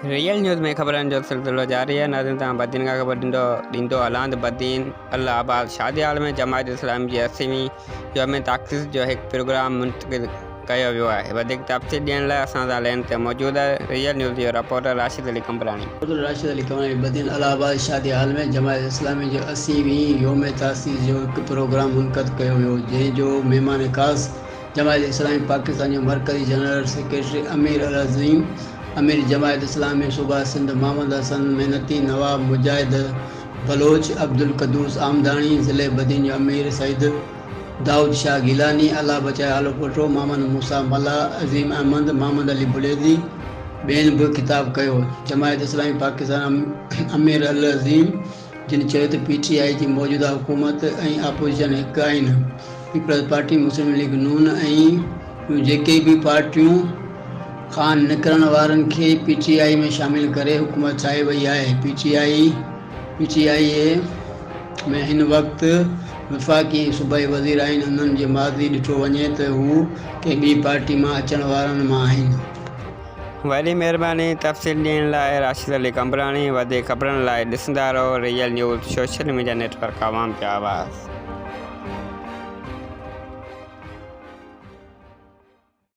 Real news में ख़बरनि जो सिलसिलो जारी है। नाज़रीन तव्हां बदीन खां ख़बर ॾींदो हलां त बदीन अलाहाबाद शादी हाल में जमायत इस्लामी जी 80वीं यौम ताख़सीस जो हिकु प्रोग्राम मुनक़िद कयो वियो आहे। वधीक तफ़सील ॾियण लाइ असां सां लाइन ते मौजूदु आहे रियल न्यूज़ जो रिपोर्टर राशिद अली कंपराणी। बदीन अलाहाबाद शादी हाल में जमायत इस्लामी जो 80वीं यौम ताख़सीस जो हिकु प्रोग्राम मुनक़िद कयो वियो, जंहिंजो महिमान ख़ासि जमायत इस्लामी पाकिस्तान जो मरकज़ी जनरल सेक्रेटरी अमीर अल अज़ीम, अमीर जमायत इस्लामी सूबा सिंध मोहम्मद हसन मेहनती, नवाब मुजाहिद बलोच, अब्दुल कदूस आमदानी, ज़िले बदीन जो अमीर सईद दाऊद शाह गिलानी, अल्लाह बचाए आलो पोटो, मोहम्मद मूसा मल्ला, अज़ीम अहमद, मोहम्मद अली बुलेदी ॿियनि बि ख़िताब कयो। जमायत इस्लामी पाकिस्तान अमीर अल अज़ीम जिन चयो त PTI जी मौजूदा हुकूमत ऐं अपोजिशन हिकु आहिनि। पीपल्स पार्टी, मुस्लिम लीग नून ऐं जेके बि पार्टियूं खान निकिरण वारनि खे PTI में शामिल करे हुकूमत ठाहे वई आहे। PTI में हिन वक़्तु वफ़ाक़ी ऐं सूबाई वज़ीर आहिनि। उन्हनि जे माज़ी ॾिठो वञे त हू कंहिं ॿी पार्टी मां अचण वारनि मां आहिनि। वॾी महिरबानी तफ़सील ॾियण लाइ राशिद अली कंपराणी। वधीक ख़बरनि लाइ ॾिसंदा रहो real news social media network आवाम जो आवाज़।